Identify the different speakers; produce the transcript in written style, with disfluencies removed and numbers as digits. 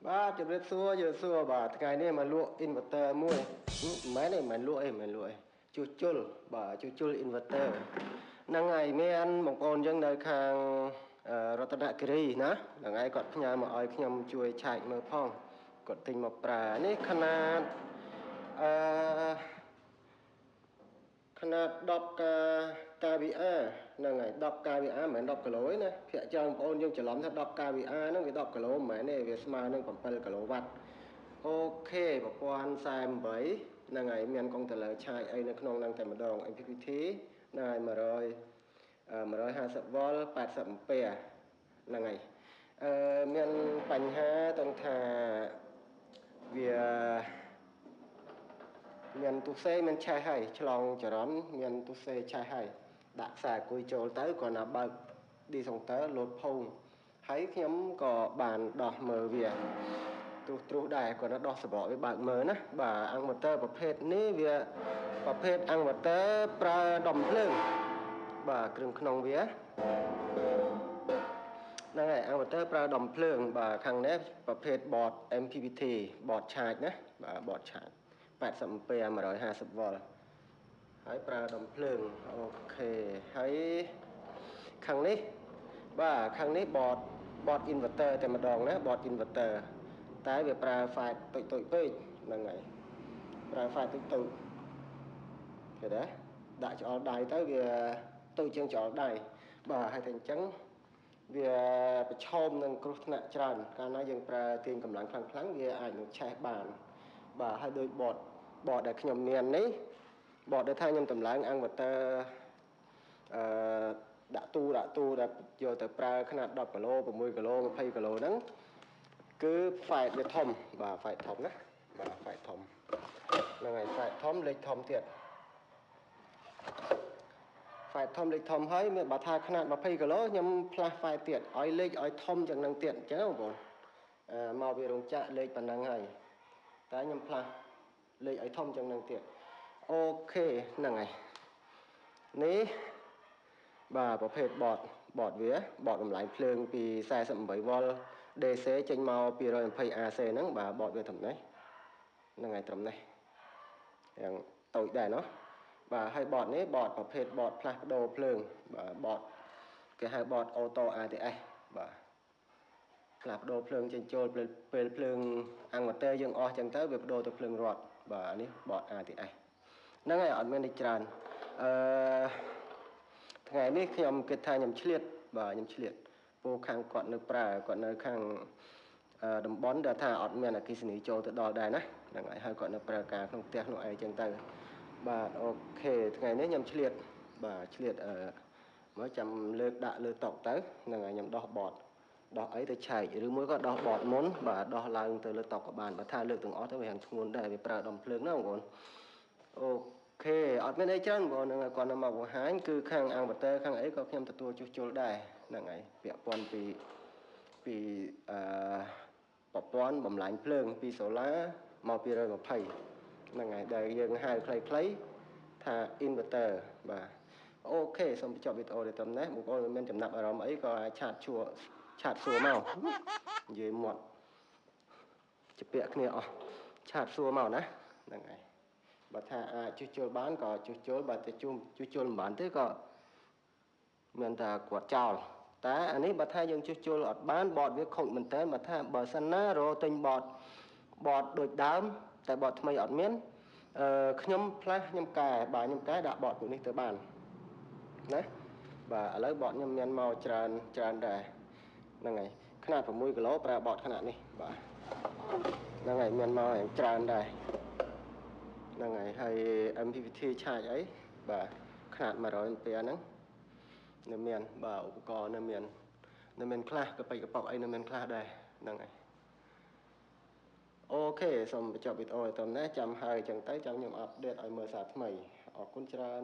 Speaker 1: បាទជម្រាបសួរយើសួរបាទថ្ងៃនេះមកលក់ inverter មួយមិនមែនទេមិនលក់អីមិនលក់អីជួសជុលបាទជួសជុល inverter ហ្នឹងហើយមានបងប្អូនយើងនៅខាងរតនគិរីណាហ្នឹងហើយគាត់ផ្ញើមកឲ្យខ្ញុំជួយឆែកមើលផងគាត់ទិញមកប្រើនេះខនាតអឺខនាត10 kVA ហ្នឹងហើយ10 kVA មិនមែន10គីឡូទេណាភាគច្រើនបងប្អូនយើងច្រឡំថា10 kVA ហ្នឹងវា10គីឡូមិនមែនទេវាស្មើនឹង7គីឡូវ៉ាត់អូខេប្រព័ន្ធ48ហ្នឹងហើយមានកុងតឺឡឺឆាយអីនៅក្នុងហ្នឹងតែម្ដង MPPT ហ្នឹងហើយ150 V 80 ampere ហ្នឹងហើយមានបញ្ហាទាំងថាវាមានទុសេមានឆេះហើយឆ្លងចរន្តមានទុសេឆេះហើយដាក់ខ្សែគួយចូលទៅគ្រាន់តែបើក discounter លោតភងហើយខ្ញុំក៏បានដោះមើលវាទ្រុសដែរគ្រាន់តែដោះសបកវាបើកមើលណាបាទអង្គម៉ូទ័រប្រភេទនេះវាប្រភេទអង្គម៉ូទ័រប្រើដុំភ្លើងបាទគ្រឿងក្នុងវាហ្នឹងហើយអង្គម៉ូទ័រប្រើដុំភ្លើងបាទខាងនេះប្រភេទ board MPPT board charge ណាបាទ board charge 80 ampere 150 V ហើយប្រើដុំភ្លើងអូខេហើយខាងនេះបាទខាងនេះ board inverter តែម្ដងណា board inverter តែវាប្រើ file តូចពេកហ្នឹងហើយប្រើ file តូចឃើញទេដាក់ច្អល់ដៃទៅវាទៅជាងច្អល់ដៃបាទហើយតែអញ្ចឹងវាប្រឈមនឹងគ្រោះថ្នាក់ច្រើនកាលណាយើងប្រើទាញកម្លាំងខ្លាំងវាអាចនឹងឆេះបានបាទហើយដោយ board ដែលខ្ញុំមាននេះ board ដែលថាខ្ញុំតម្លើង inverter ដាក់ទូដែលយកទៅប្រើຂະຫນາດ10គីឡូ6គីឡូ20គីឡូហ្នឹងគឺហ្វែតវាធំបាទហ្វែតធំណាបាទហ្វែតធំហ្នឹងហើយហ្វែតធំលេខធំទៀតហ្វែតធំលេខធំហើយមានបើថាຂະຫນາດ20គីឡូខ្ញុំផ្លាស់ហ្វែតទៀតឲ្យលេខឲ្យធំយ៉ាងហ្នឹងទៀតអញ្ចឹងបងប្អូនមកវារោងចក្រលេខប៉ុណ្ណឹងហើយតែខ្ញុំផ្លាស់លេខឲ្យធំយ៉ាងហ្នឹងទៀតអូខេហ្នឹងហើយនេះបាទប្រភេទ board វា board តម្លៃភ្លើងពី48 V DC ចេញមក220 AC ហ្នឹងបាទ board វាត្រឹមនេះហ្នឹងហើយត្រឹមនេះយ៉ាងតូចដែរเนาะបាទហើយ board នេះ board ប្រភេទ board ផ្លាស់ប្ដូរភ្លើងបាទ board គេហៅ board auto ATS បាទផ្លាស់ប្ដូរភ្លើងចេញចូលពេលភ្លើងអាំងម៉ូទ័រយើងអស់ចឹងទៅវាប្ដូរទៅភ្លើងរត់បាទនេះ board ATS ហ្នឹងហើយអត់មាននេះច្រើនថ្ងៃនេះខ្ញុំគិតថាខ្ញុំឆ្លៀតបាទខ្ញុំឆ្លៀតពូខាងគាត់នៅប្រើគាត់នៅខាងតំបន់ដែលថាអត់មានអគ្គិសនីចូលទៅដល់ដែរណាហ្នឹងហើយគាត់នៅប្រើការក្នុងផ្ទះក្នុងអីចឹងទៅបាទអូខេថ្ងៃនេះខ្ញុំឆ្លៀតបាទឆ្លៀតមកចាំលើកដាក់លើតុទៅហ្នឹងហើយខ្ញុំដោះបតដោះអីទៅឆែកឬមួយក៏ដោះបតមុនបាទដោះឡើងទៅលើតុក៏បានបើថាលើកទាំងអស់ទៅវាហាងធ្ងន់ដែរវាប្រើដុំភ្លើងណាបងប្អូនអូខេអត់មានអីច្រើនបងហ្នឹងគាត់នៅមកបង្ហាញគឺខាងអាំងបតើខាងអីក៏ខ្ញុំទទួលជួសជុលដែរហ្នឹងហើយពាក់ព័ន្ធពីប្រព័ន្ធបំលាញភ្លើងពីសូឡាមក220ហ្នឹងហើយដែលយើងហៅខ្លីៗថា inverter បាទអូខេសូមបញ្ចប់វីដេអូនេះត្រឹមនេះបងប្អូនមានចំណាប់អារម្មណ៍អីក៏អាចឆាតសួរមកនិយាយមាត់ជពាក់គ្នាអស់ឆាតសួរមកណាហ្នឹងហើយបើថាអាចជួសជុលបានក៏ជួសជុលបើតែជួសជុលមិនបានទេក៏មានតែគាត់ចោលតែអានេះបើថាយើងជួសជុលអត់បានបតវាខូចមែនតើបើថាបើសិនណារកទិញបតដូចដើមតែបតថ្មីអត់មានខ្ញុំផ្លាស់ខ្ញុំកែបាទខ្ញុំកែដាក់បតពួកនេះទៅបានណាបាទឥឡូវបតខ្ញុំមានមកច្រើនដែរហ្នឹងហើយຂະຫນាត6គីឡូប្រើបតຂະຫນាតនេះបាទហ្នឹងហើយមានមកច្រើនដែរហ្នឹងហើយ MPPT ឆាចអីបាទຂະຫນាត100 ampere ហ្នឹងនៅមានបាទឧបករណ៍នៅមានខ្លះកប៉ិកប៉ុកអីនៅមានខ្លះដែរហ្នឹងហើយអូខេសូមបញ្ចប់វីដេអូឲ្យត្រឹមនេះចាំហើយអញ្ចឹងទៅចាំខ្ញុំអាប់ដេតឲ្យមើលសារថ្មីអរគុណច្រើន